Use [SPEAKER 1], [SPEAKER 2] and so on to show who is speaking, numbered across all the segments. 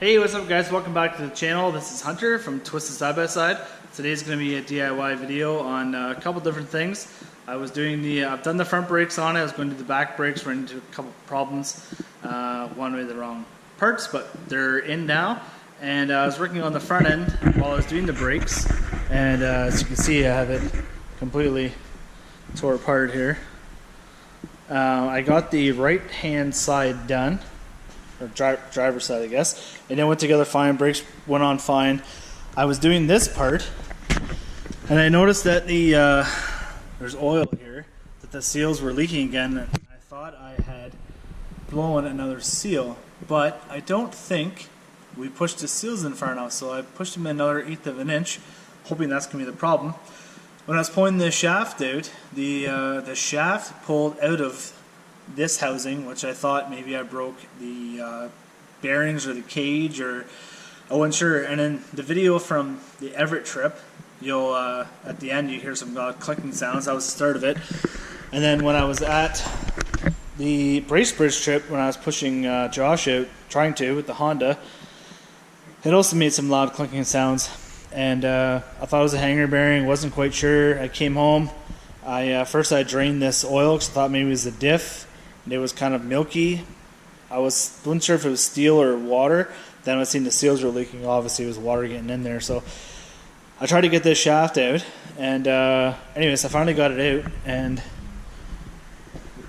[SPEAKER 1] Hey, what's up guys? Welcome back to the channel. This is Hunter from Twisted Side by Side. Today's going to be a DIY video on a couple different things. I've done the front brakes on it. I was going to do the back brakes, ran into a couple problems. One way the wrong parts, but they're in now. And I was working on the front end while I was doing the brakes. And as you can see, I have it completely tore apart here. I got the right hand side done. Or driver's side, I guess, and it went together fine. Brakes went on fine. I was doing this part, and I noticed that there's oil here, that the seals were leaking again. And I thought I had blown another seal, but I don't think we pushed the seals in far enough. So I pushed them another 1/8 of an inch, hoping that's gonna be the problem. When I was pulling the shaft out, the shaft pulled out of this housing, which I thought maybe I broke the bearings or the cage, or I wasn't sure. And in the video from the Everett trip, you'll at the end you hear some clicking sounds. That was the start of it. And then when I was at the Bracebridge trip, when I was pushing Josh out, trying to with the Honda, it also made some loud clicking sounds. And I thought it was a hanger bearing, wasn't quite sure. I came home. First I drained this oil because I thought maybe it was the diff. It was kind of milky. I wasn't sure if it was steel or water. Then I seen the seals were leaking. Obviously it was water getting in there. So I tried to get this shaft out, and anyways, I finally got it out. And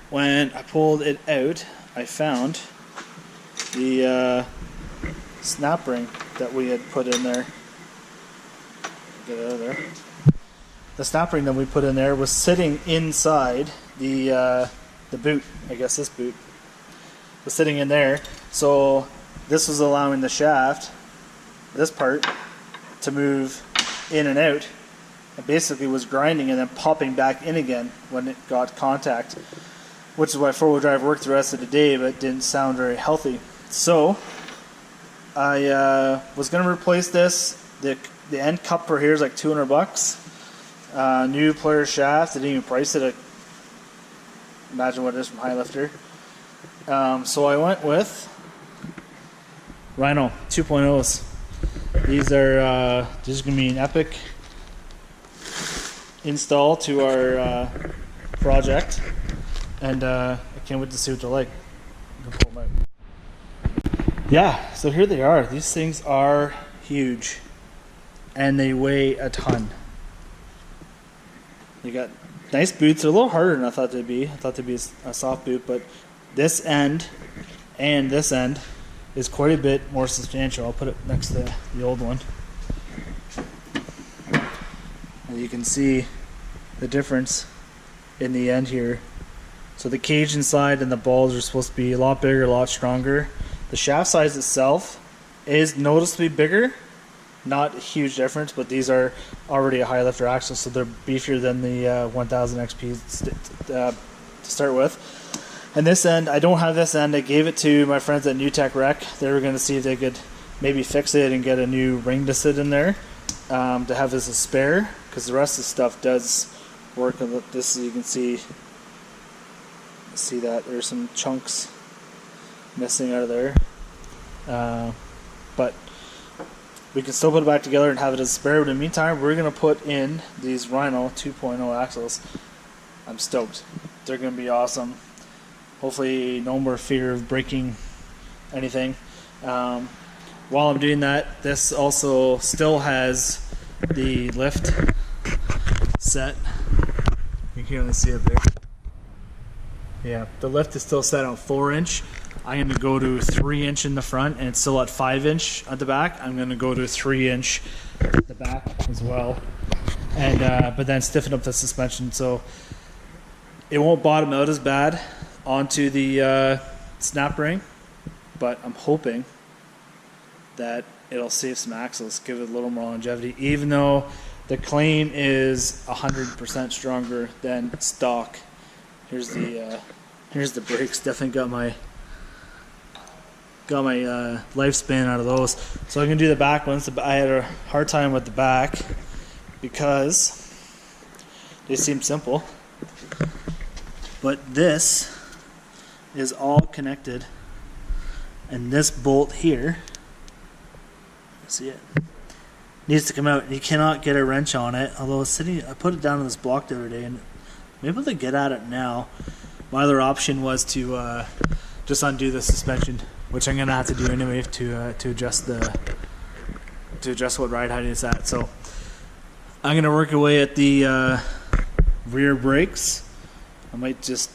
[SPEAKER 1] when I pulled it out, I found the snap ring that we had put in there. Get it out of there. The snap ring that we put in there was sitting inside the boot. I guess this boot was sitting in there, so this was allowing the shaft, this part, to move in and out. It basically was grinding and then popping back in again when it got contact, which is why four-wheel drive worked the rest of the day, but didn't sound very healthy. So I was going to replace this. The end cup for here is like $200. New player shaft. I didn't even price it. Imagine what it is from High Lifter. So I went with Rhino 2.0s. These are this is going to be an epic install to our project, and I can't wait to see what they're like. I'm gonna pull them out. Yeah, so here they are. These things are huge, and they weigh a ton. You got nice boots. They're a little harder than I thought they'd be. I thought they'd be a soft boot, but this end and this end is quite a bit more substantial. I'll put it next to the old one. And you can see the difference in the end here. So the cage inside and the balls are supposed to be a lot bigger, a lot stronger. The shaft size itself is noticeably bigger. Not a huge difference, but these are already a high lifter axle, so they're beefier than the 1000 XP to start with. And this end, I don't have this end. I gave it to my friends at New Tech Rec. They were going to see if they could maybe fix it and get a new ring to sit in there to have as a spare, because the rest of the stuff does work. On this, you can see that there's some chunks missing out of there, but we can still put it back together and have it as a spare. But in the meantime, we're going to put in these Rhino 2.0 axles. I'm stoked. They're going to be awesome. Hopefully no more fear of breaking anything. While I'm doing that, this also still has the lift set. You can only see it there. Yeah, the lift is still set on 4-inch. I'm going to go to 3-inch in the front, and it's still at 5-inch at the back. I'm going to go to 3-inch at the back as well, and but then stiffen up the suspension so it won't bottom out as bad onto the snap ring. But I'm hoping that it'll save some axles, give it a little more longevity, even though the claim is 100% stronger than stock. Here's the brakes. Definitely got my lifespan out of those. So I'm gonna do the back ones. I had a hard time with the back because they seem simple, but this is all connected, and this bolt here See it? Needs to come out. You cannot get a wrench on it. Although it's sitting, I put it down on this block the other day, and I'm able to get at it now. My other option was to just undo the suspension, which I'm gonna have to do anyway to adjust what ride height it's at. So I'm gonna work away at the rear brakes. I might just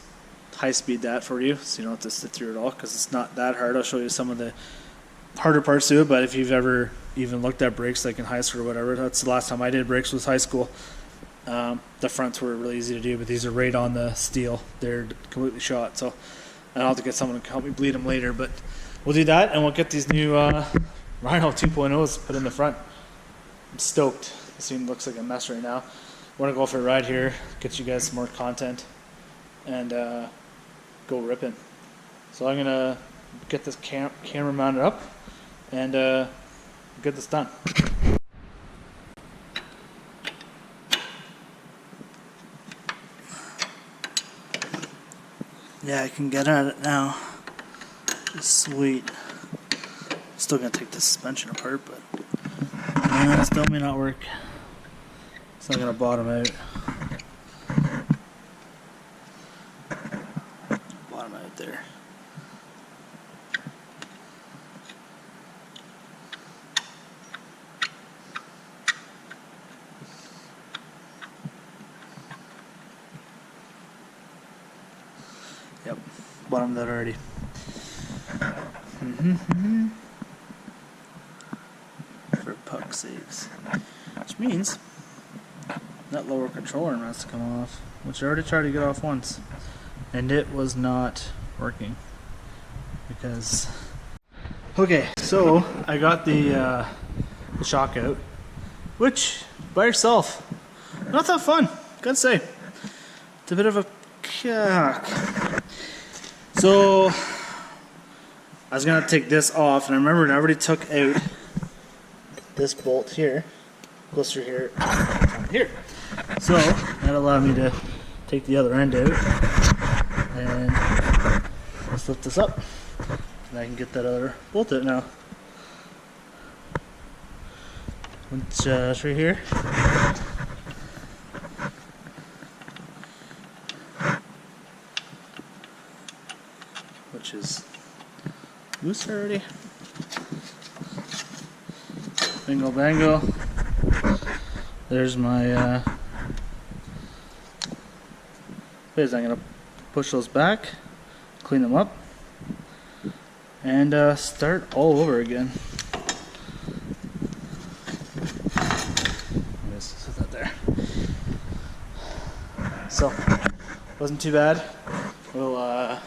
[SPEAKER 1] high speed that for you, so you don't have to sit through it all, because it's not that hard. I'll show you some of the harder parts to it, but if you've ever even looked at brakes like in high school or whatever, that's the last time I did brakes was high school. The fronts were really easy to do, but these are right on the steel. They're completely shot, so I'll have to get someone to help me bleed them later, but we'll do that, and we'll get these new Rhino 2.0s put in the front. I'm stoked. This thing looks like a mess right now. I want to go for a ride here, get you guys some more content, and go ripping. So I'm gonna get this camera mounted up and get this done. Yeah, I can get at it now. Sweet. Still gonna take the suspension apart, but it still may not work. It's not gonna bottom out. Bottom out there. Yep, bottomed out already. For puck saves. Which means that lower control arm has to come off, which I already tried to get off once, and it was not working. Because, okay, so I got the shock out, which by yourself, not that fun, gotta say. It's a bit of a cock. So I was gonna take this off, and I remembered I already took out this bolt here, goes through here, here. So that allowed me to take the other end out, and let's lift this up, and I can get that other bolt out now. Which is right here. Which is loose already. Bingo bango. There's my I'm gonna push those back, clean them up, and start all over again. Just set that there. So wasn't too bad. We'll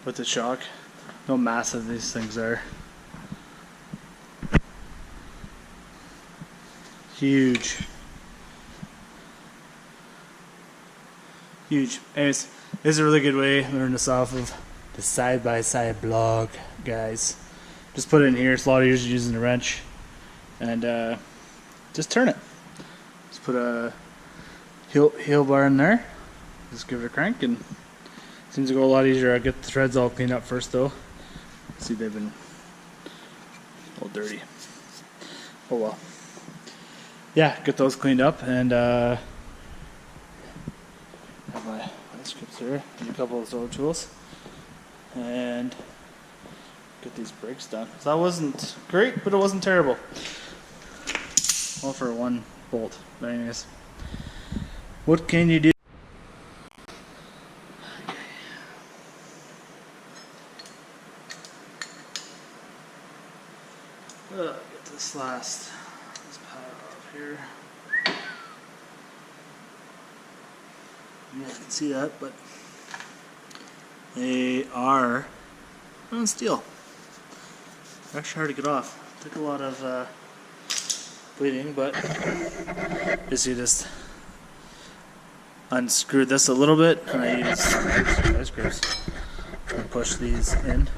[SPEAKER 1] with the shock. How massive these things are. Huge. Huge. Anyways, this is a really good way to learn this off of the side-by-side blog, guys. Just put it in here. It's a lot easier using a wrench. And just turn it. Just put a heel bar in there. Just give it a crank, and it seems to go a lot easier. I get the threads all cleaned up first though. See, they've been a little dirty. Oh well. Yeah, get those cleaned up, and have my scripts here and a couple of those tools, and get these brakes done. So that wasn't great, but it wasn't terrible. All for one bolt. But anyways, what can you do? Get this power off here. You guys can see that, but they are on steel. They're actually hard to get off. Took a lot of bleeding, but you just unscrewed this a little bit, and I used vice grips to push these in.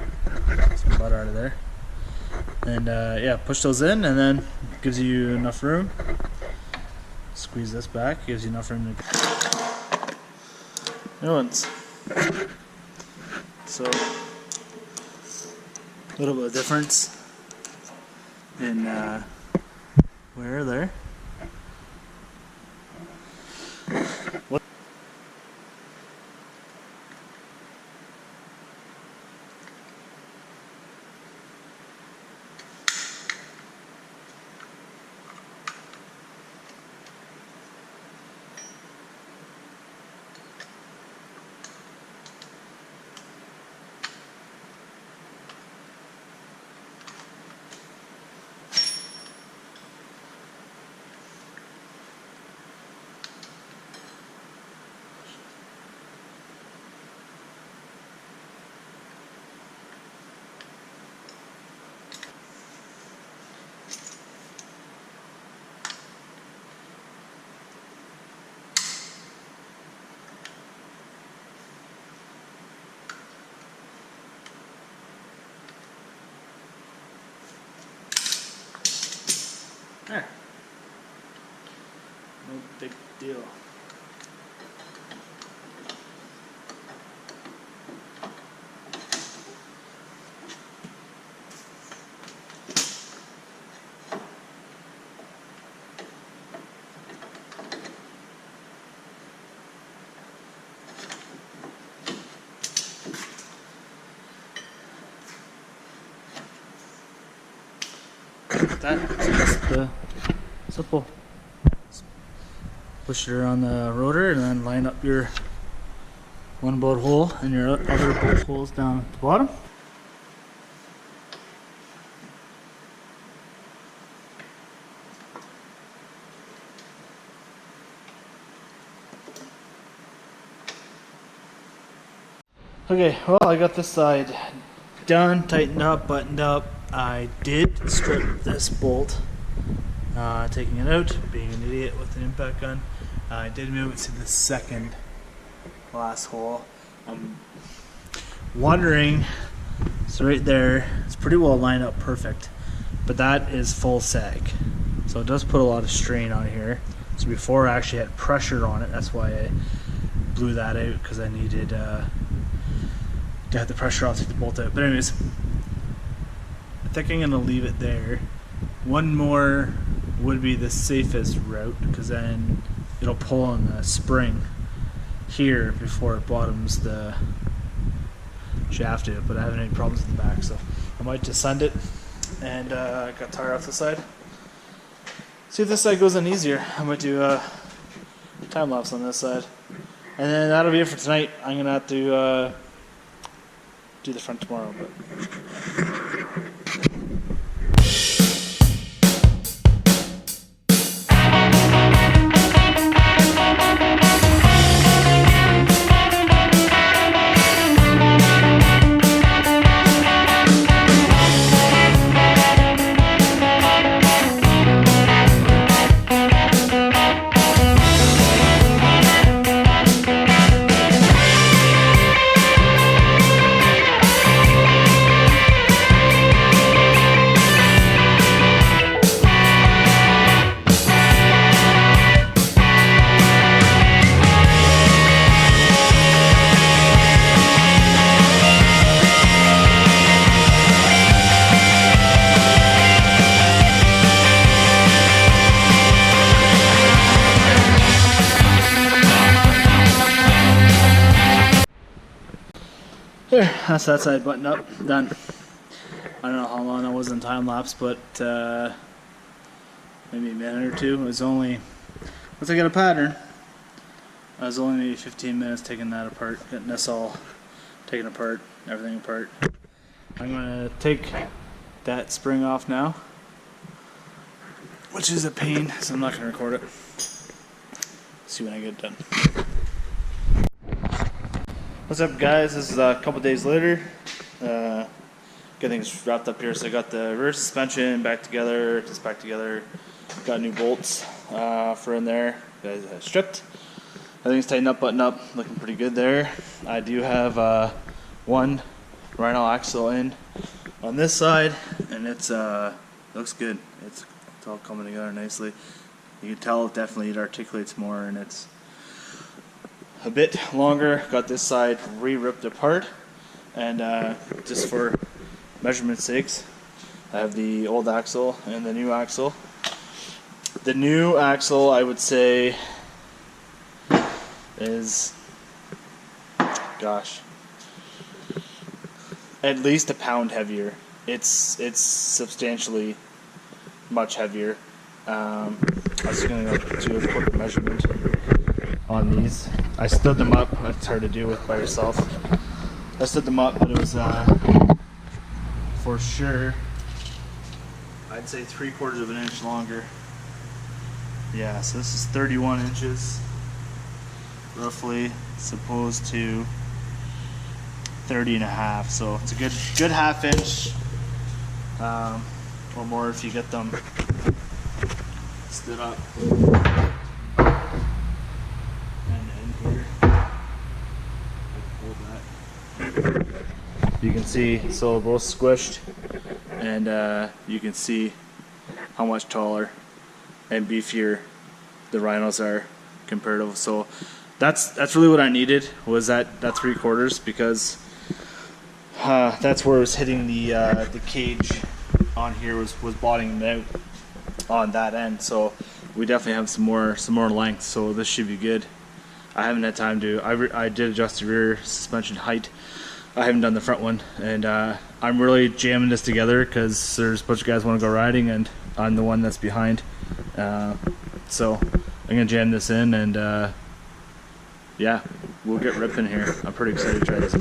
[SPEAKER 1] Some butt out of there. And yeah, push those in, and then it gives you enough room. Squeeze this back, gives you enough room to new ones. So A little bit of difference in wear there. What? There. No big deal. That's just simple. Push it around the rotor and then line up your one bolt hole and your other bolt holes down at the bottom. Okay, well, I got this side done, tightened up, buttoned up. I did strip this bolt, taking it out, being an idiot with an impact gun. I did move it to the second last hole. I'm wondering, so right there, it's pretty well lined up perfect, but that is full sag. So it does put a lot of strain on here. So before I actually had pressure on it, that's why I blew that out, because I needed to have the pressure off to get the bolt out. But anyways, I think I'm going to leave it there. One more would be the safest route, because then it'll pull on the spring here before it bottoms the shaft out, but I haven't any problems with the back, so I might just send it and got tire off the side. See if this side goes in easier. I might do time lapse on this side. And then that'll be it for tonight. I'm going to have to do the front tomorrow. But there, that's that side buttoned up, done. I don't know how long I was in time lapse, but maybe a minute or two. It was only, once I got a pattern, I was only maybe 15 minutes taking that apart, getting this all taken apart, everything apart. I'm going to take that spring off now, which is a pain, so I'm not going to record it. See when I get it done. What's up, guys? This is a couple days later. Get things wrapped up here. So I got the rear suspension back together, just back together. Got new bolts for in there. Guys, stripped. Everything's tightened up, buttoned up, looking pretty good there. I do have one Rhino axle in on this side, and it's looks good. It's all coming together nicely. You can tell definitely it articulates more, and it's a bit longer. Got this side re-ripped apart, and just for measurement sakes. I have the old axle and the new axle. The new axle, I would say, is, gosh, at least a pound heavier. It's substantially much heavier. I was going to go do a quick measurement on these. I stood them up. It's hard to do with by yourself. I stood them up, but it was for sure, I'd say 3/4 of an inch longer. Yeah, so this is 31 inches, roughly, as opposed to 30.5. So it's a good half inch, or more if you get them stood up. And in here, hold that. You can see, so they're both squished, and you can see how much taller and beefier the Rhinos are comparative. So that's really what I needed, was that 3/4, because that's where it was hitting the cage on here, was bottoming out on that end. So we definitely have some more length, so this should be good. I haven't had time to, I did adjust the rear suspension height. I haven't done the front one, and I'm really jamming this together because there's a bunch of guys want to go riding, and I'm the one that's behind. So I'm gonna jam this in, and yeah, we'll get ripping here. I'm pretty excited to try this.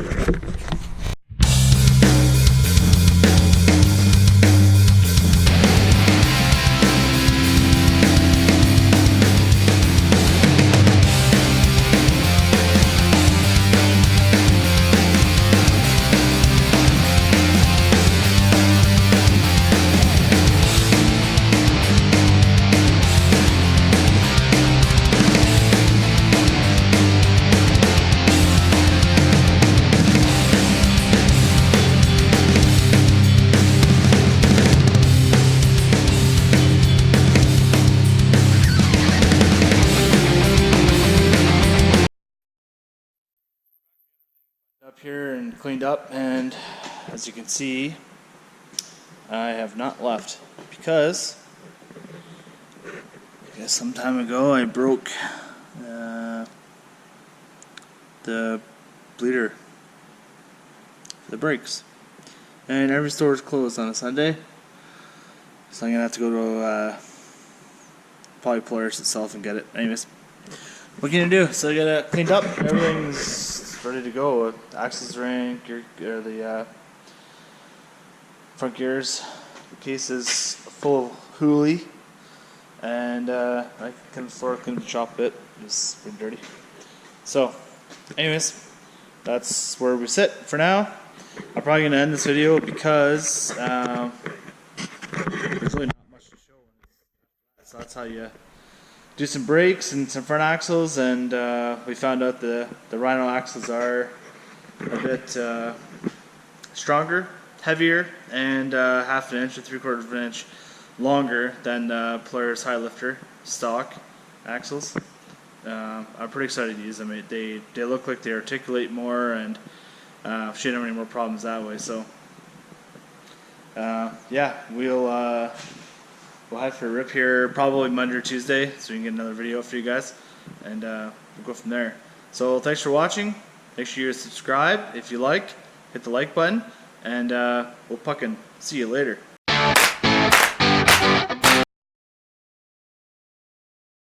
[SPEAKER 1] Up here and cleaned up, and as you can see, I have not left because I guess some time ago I broke the bleeder for the brakes, and every store is closed on a Sunday, so I'm gonna have to go to probably Polaris itself and get it. Anyways, what can you do? So I got it cleaned up, everything's ready to go. Axles are in, the front gears, the case is full of hoolie, and I can sort of clean the shop bit. It's pretty dirty. So, anyways, that's where we sit for now. I'm probably gonna end this video because there's really not much to show. So that's how you do some brakes and some front axles, and we found out the Rhino axles are a bit stronger, heavier, and 1/2 inch to 3/4 of an inch longer than the Polaris High Lifter stock axles. I'm pretty excited to use them. They look like they articulate more, and shouldn't have any more problems that way. So yeah, we'll head for a rip here probably Monday or Tuesday, so we can get another video for you guys, and we'll go from there. So thanks for watching. Make sure you subscribe if you like. Hit the like button, and we'll fucking see you later.